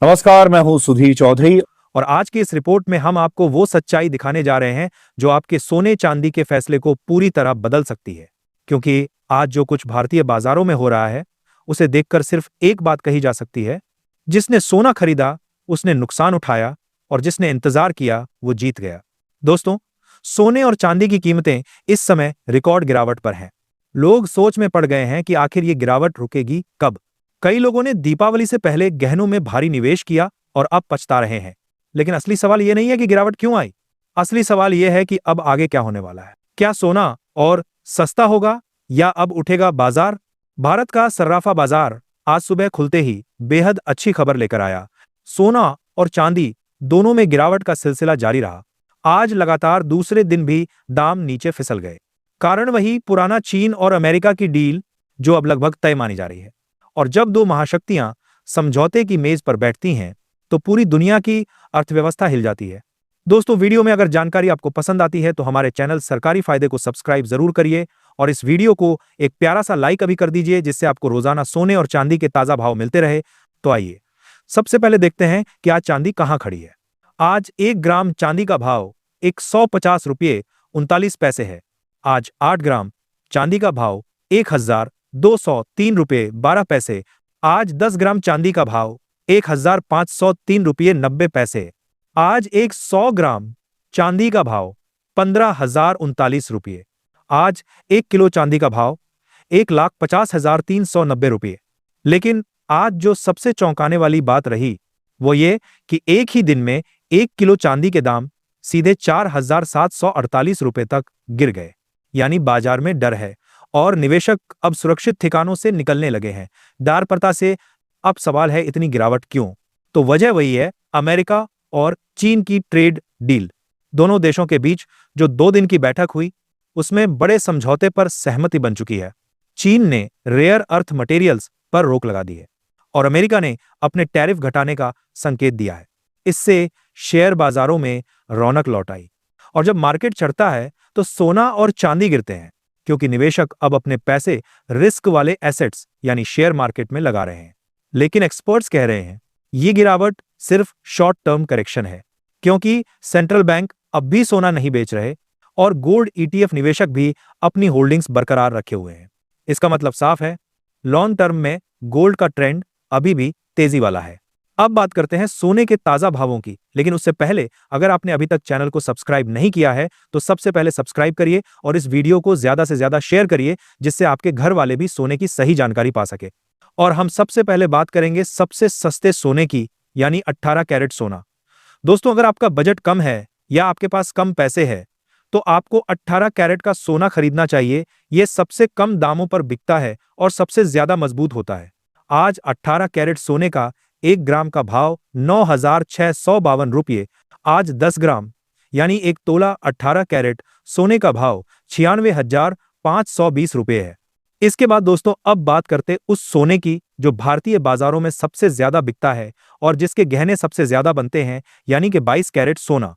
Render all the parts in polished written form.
नमस्कार, मैं हूं सुधीर चौधरी और आज की इस रिपोर्ट में हम आपको वो सच्चाई दिखाने जा रहे हैं जो आपके सोने चांदी के फैसले को पूरी तरह बदल सकती है। क्योंकि आज जो कुछ भारतीय बाजारों में हो रहा है, उसे देखकर सिर्फ एक बात कही जा सकती है, जिसने सोना खरीदा उसने नुकसान उठाया और जिसने इंतजार किया वो जीत गया। दोस्तों, सोने और चांदी की कीमतें इस समय रिकॉर्ड गिरावट पर हैं। लोग सोच में पड़ गए हैं कि आखिर ये गिरावट रुकेगी कब। कई लोगों ने दीपावली से पहले गहनों में भारी निवेश किया और अब पछता रहे हैं। लेकिन असली सवाल यह नहीं है कि गिरावट क्यों आई। असली सवाल यह है कि अब आगे क्या होने वाला है। क्या सोना और सस्ता होगा या अब उठेगा बाजार? भारत का सर्राफा बाजार आज सुबह खुलते ही बेहद अच्छी खबर लेकर आया। सोना और चांदी दोनों में गिरावट का सिलसिला जारी रहा। आज लगातार दूसरे दिन भी दाम नीचे फिसल गए। कारण वही पुराना चीन और अमेरिका की डील, जो अब लगभग तय मानी जा रही है। और जब दो महाशक्तियां समझौते की मेज पर बैठती हैं, तो पूरी दुनिया की अर्थव्यवस्था हिल जाती है। दोस्तों, वीडियो में अगर जानकारी आपको पसंद आती है तो हमारे चैनल सरकारी फायदे को सब्सक्राइब जरूर करिए और इस वीडियो को एक प्यारा सा लाइक अभी कर दीजिए, जिससे आपको रोजाना सोने और चांदी के ताजा भाव मिलते रहे। तो आइए सबसे पहले देखते हैं कि आज चांदी कहां खड़ी है। आज 1 ग्राम चांदी का भाव 150 रुपये 39 पैसे है। आज 8 ग्राम चांदी का भाव 1,203 रुपये 12 पैसे। आज 10 ग्राम चांदी का भाव 1,503 रुपये 90 पैसे। आज 100 ग्राम चांदी का भाव 15,039 रुपये। आज 1 किलो चांदी का भाव 1,50,390 रुपये। लेकिन आज जो सबसे चौंकाने वाली बात रही वो ये कि एक ही दिन में 1 किलो चांदी के दाम सीधे 4,748 रुपये तक गिर गए। यानी बाजार में डर है और निवेशक अब सुरक्षित ठिकानों से निकलने लगे हैं। दार प्रथा से अब सवाल है, इतनी गिरावट क्यों? तो वजह वही है, अमेरिका और चीन की ट्रेड डील। दोनों देशों के बीच जो 2 दिन की बैठक हुई, उसमें बड़े समझौते पर सहमति बन चुकी है। चीन ने रेयर अर्थ मटेरियल्स पर रोक लगा दी है और अमेरिका ने अपने टैरिफ घटाने का संकेत दिया है। इससे शेयर बाजारों में रौनक लौट आई। और जब मार्केट चढ़ता है तो सोना और चांदी गिरते हैं, क्योंकि निवेशक अब अपने पैसे रिस्क वाले एसेट्स यानी शेयर मार्केट में लगा रहे हैं। लेकिन एक्सपर्ट्स कह रहे हैं ये गिरावट सिर्फ शॉर्ट टर्म करेक्शन है, क्योंकि सेंट्रल बैंक अब भी सोना नहीं बेच रहे और गोल्ड ईटीएफ निवेशक भी अपनी होल्डिंग्स बरकरार रखे हुए हैं। इसका मतलब साफ है, लॉन्ग टर्म में गोल्ड का ट्रेंड अभी भी तेजी वाला है। अब बात करते हैं सोने के ताजा भावों की। लेकिन उससे पहले अगर आपने अभी तक चैनल को सब्सक्राइब नहीं किया है तो सबसे पहले सब्सक्राइब करिए और इस वीडियो को ज्यादा से ज्यादा शेयर करिए, जिससे आपके घर वाले भी सोने की सही जानकारी पा सके। और हम सबसे पहले बात करेंगे सबसे सस्ते सोने की, यानी 18 कैरेट सोना। दोस्तों, अगर आपका बजट कम है या आपके पास कम पैसे है तो आपको 18 कैरेट का सोना खरीदना चाहिए। यह सबसे कम दामों पर बिकता है और सबसे ज्यादा मजबूत होता है। आज 18 कैरेट सोने का 1 ग्राम का भाव 9,652 रुपये। आज 10 ग्राम यानी 1 तोला 18 कैरेट सोने का भाव 96,520 रुपये है। इसके बाद दोस्तों, अब बात करते उस सोने की जो भारतीय बाजारों में सबसे ज्यादा बिकता है और जिसके गहने सबसे ज्यादा बनते हैं, यानी कि 22 कैरेट सोना।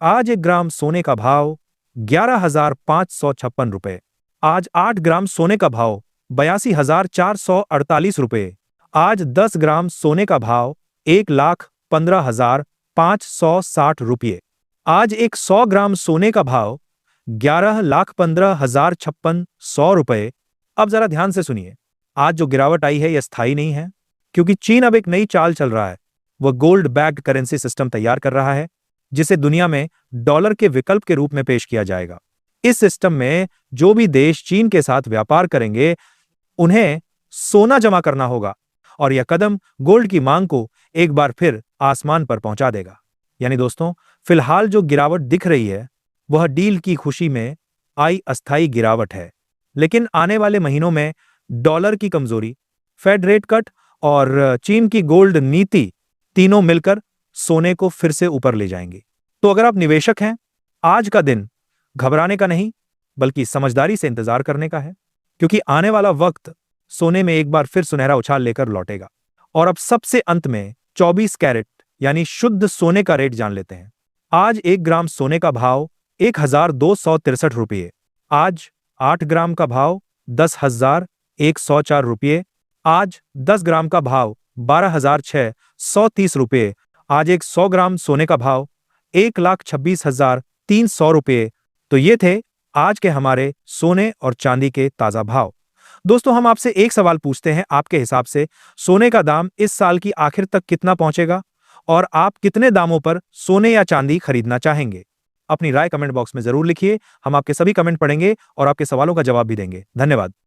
आज 1 ग्राम सोने का भाव 11,556 रुपये। आज 8 ग्राम सोने का भाव 82,448 रुपये। आज 10 ग्राम सोने का भाव 1,15,560 रुपये। आज 100 ग्राम सोने का भाव 11,15,056 रुपये। अब जरा ध्यान से सुनिए, आज जो गिरावट आई है यह स्थायी नहीं है, क्योंकि चीन अब एक नई चाल चल रहा है। वह गोल्ड बैक्ड करेंसी सिस्टम तैयार कर रहा है, जिसे दुनिया में डॉलर के विकल्प के रूप में पेश किया जाएगा। इस सिस्टम में जो भी देश चीन के साथ व्यापार करेंगे, उन्हें सोना जमा करना होगा और यह कदम गोल्ड की मांग को एक बार फिर आसमान पर पहुंचा देगा। यानी दोस्तों, फिलहाल जो गिरावट दिख रही है वह डील की खुशी में आई अस्थायी गिरावट है। लेकिन आने वाले महीनों में डॉलर की कमजोरी, फेड रेट कट और चीन की गोल्ड नीति तीनों मिलकर सोने को फिर से ऊपर ले जाएंगे। तो अगर आप निवेशक हैं, आज का दिन घबराने का नहीं बल्कि समझदारी से इंतजार करने का है, क्योंकि आने वाला वक्त सोने में एक बार फिर सुनहरा उछाल लेकर लौटेगा। और अब सबसे अंत में 24 कैरेट यानी शुद्ध सोने का रेट जान लेते हैं। आज 1 ग्राम सोने का भाव 1,263 रुपये। आज 8 ग्राम का भाव 10,104 रुपये। आज 10 ग्राम का भाव 12,630 रुपये। आज एक 100 ग्राम सोने का भाव 1,26,300 रुपये। तो ये थे आज के हमारे सोने और चांदी के ताजा भाव। दोस्तों, हम आपसे एक सवाल पूछते हैं, आपके हिसाब से सोने का दाम इस साल की आखिर तक कितना पहुंचेगा और आप कितने दामों पर सोने या चांदी खरीदना चाहेंगे? अपनी राय कमेंट बॉक्स में जरूर लिखिए। हम आपके सभी कमेंट पढ़ेंगे और आपके सवालों का जवाब भी देंगे। धन्यवाद।